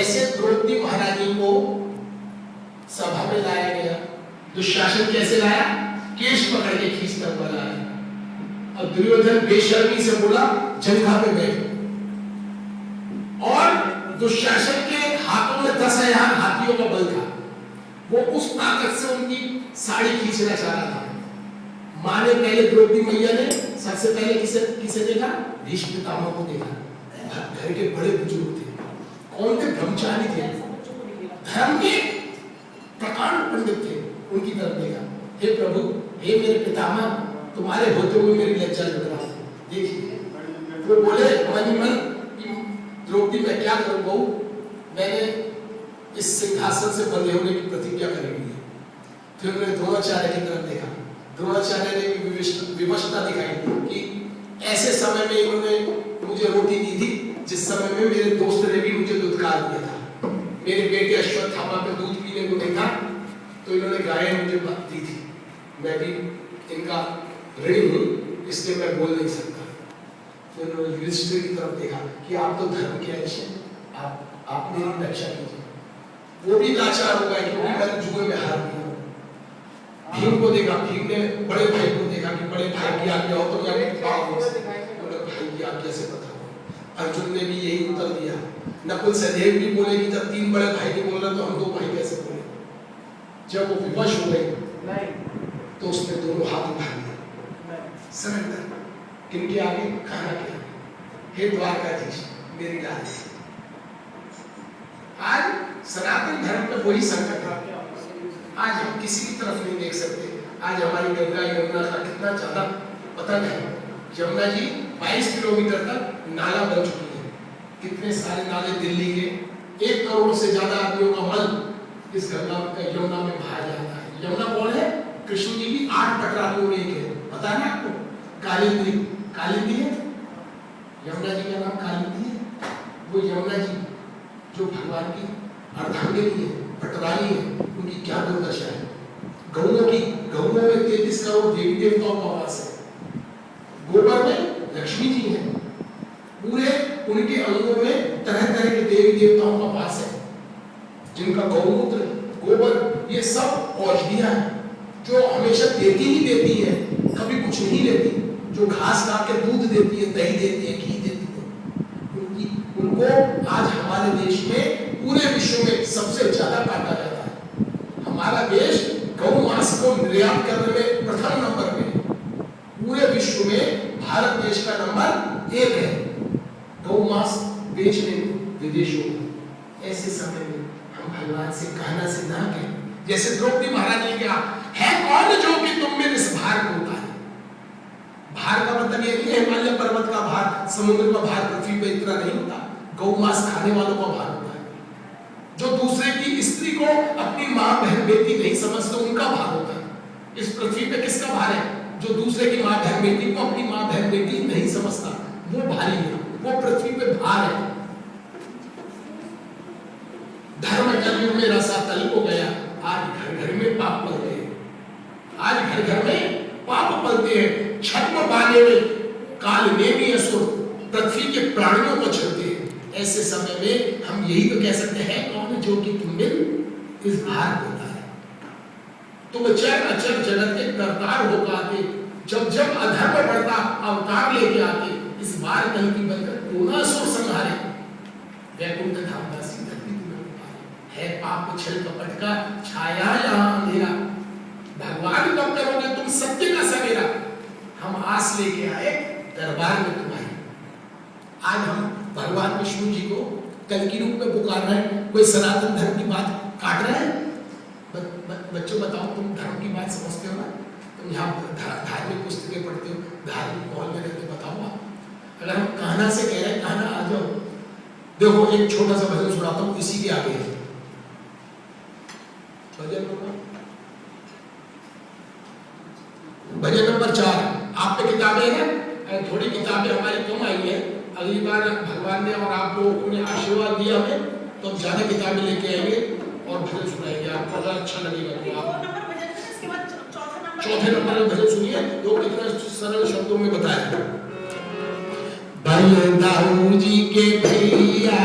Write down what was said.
ऐसे द्रौपदी महारानी को सभा में लाया गया। दुशासन कैसे लाया? केश पकड़ के खींचता हुआ लाया। और दुर्योधन बेशर्मी से बोला जंघा पे बैठ। और दुशासन के हाथों में 10,000 हाथियों का बल था। वो उस ताकत से उनकी साड़ी खींचना चाह रहा था। मां ने पहले द्रौपदी मैया ने सबसे पहले किसे देखा? भीष्म पितामह को देखा। घर के बड़े बुजुर्ग थे। कौन थे? ब्रह्मचारी थे, धर्म के प्रकांड पंडित थे। उनकी तरफ देखा। हे प्रभु, हे मेरे पितामह, तुम्हारे होते हुए मेरी लज्जा लग रहा है। देखिए, वो बोले मन ही मन, द्रौपदी मैं क्या करूं बहू, मैंने इस सिंहासन से बंधे होने की प्रतिज्ञा करी हुई है। फिर उन्होंने द्रोणाचार्य की तरफ देखा। द्रोणाचार्य ने भी विवशता दिखाई कि ऐसे समय में इन्होंने मुझे रोटी दी थी जिस समय में मेरे दोस्त ने भी मुझे दुत्कार दिया था। मेरे बेटे अश्वत्थामा पे दूध पीने को देखा तो इन्होंने गाय मुझे दी थी। मैं भी इनका ऋणी हूं, इसलिए मैं बोल नहीं सकता। फिर उन्होंने युधिष्ठिर की तरफ देखा कि आप तो धर्म के अंश हैं, आप मेरी रक्षा कीजिए। वो भी लाचार हो गया क्योंकि मैं जुए में हार गया। भीम को देखा, भीम ने बड़े भाई को देखा कि बड़े भाई की आज्ञा हो तो मैं भाई की आज्ञा से पता हो। अर्जुन ने भी यही उत्तर दिया। नकुल सहदेव भी बोले कि जब 3 बड़े भाई नहीं बोल रहे तो हम 2 भाई कैसे बोले। जब वो विवश हो गए तो उसने दोनों हाथ उठा लिए, सरेंडर। किनके आगे? खाना के आगे। हे द्वारकाधीश, मेरी लाल। आज सनातन धर्म पे वही संकट है। आज हम किसी की तरफ नहीं देख सकते। आज हमारी गंगा यमुना का कितना ज्यादा पतन है। यमुना जी 22 किलोमीटर तक नाला बन चुकी है। कितने सारे नाले दिल्ली के 1 करोड़ से ज्यादा आदमियों का मल इस गंगा यमुना में बहा जाता है। यमुना कौन है? कृष्ण जी की 8 पटरानियों में एक है। पता है ना आपको? कालिंदी। कालिंदी है यमुना जी का नाम, कालिंदी है। वो यमुना जी जो भगवान की अर्धांगिनी है, पटरानी है, उनकी क्या दुर्दशा है। गौओं में 33 करोड़ देवी देवताओं का वास है। गोबर में लक्ष्मी जी है। पूरे उनके अंगों में तरह तरह के देवी देवताओं का वास है, जिनका गौमूत्र, गोबर, ये सब औषधियां हैं जो हमेशा देती ही देती है, कभी कुछ नहीं लेती। जो घास काट के दूध देती है, दही देती है, घी देती है, उनको आज हमारे देश में पूरे विश्व में सबसे ज्यादा काटा जाता है। हमारा देश गौ मांस को निर्यात करने में प्रथम नंबर पे। पूरे विश्व में भारत देश का नंबर 1 है गौ मांस बेचने में विदेशों में। ऐसे समय में हम भगवान से कहना से ना कहें, जैसे द्रौपदी महाराज ने कहा, है कौन जो कि तुम में इस भार को उतारे। भार का मतलब ये नहीं है हिमालय पर्वत का भार, समुद्र का भार पृथ्वी पे इतना नहीं होता। गौ मांस खाने वालों का भार होता है। जो दूसरे की स्त्री को अपनी मां बहन बेटी नहीं समझते, उनका भार होता है। इस पृथ्वी पे किसका भार है? जो दूसरे की मां बहन बेटी को अपनी मां बहन बेटी नहीं समझता, वो भारी है, वो पृथ्वी पे भार है। धर्म कलयुग में रसातल हो गया। आज घर घर में पाप पलते हैं। आज घर घर में पाप पलते हैं। छद्म बाने में काल ने भी असुर पृथ्वी के प्राणियों को छलते हैं। ऐसे समय में हम यही तो कह सकते हैं, कौन जो कि तुम में इस भार होता है। तुम अचर अचर जगत के करतार होकर आते, जब जब अधर्म बढ़ता अवतार लेके आते। इस बार कल की बनकर कोना असुर संहारे, वैकुंठ धाम दासी धरती है। पाप छल कपट का छाया यहाँ अंधेरा, भगवान कब करोगे तुम सत्य का सवेरा। हम आस लेके आए दरबार में तुम्हारे। आज हम भगवान विष्णु जी को कल की रूप में पुकार रहे हैं। कोई सनातन धर्म की बात काट रहे हैं। बच्चों बताओ, तुम धर्म की बात समझते हो ना? तुम यहाँ धार्मिक पुस्तकें पढ़ते हो, धार्मिक माहौल में रहते, बताओ आप। अगर हम कहना से कह रहे हैं, कहना आ जाओ। देखो एक छोटा सा भजन सुनाता हूँ, इसी के आगे है भजन नंबर 4। आप पे किताबें हैं, थोड़ी किताबें हमारी कम आई है। अगली बार भगवान ने और आप लोगों ने आशीर्वाद दिया हमें तो हम ज्यादा किताबें लेके आएंगे और भजन सुनाएंगे। आपको अगर अच्छा लगेगा तो आप चौथे नंबर में भजन सुनिए। लोग कितना सरल शब्दों में बताए। बलदाऊ जी के भैया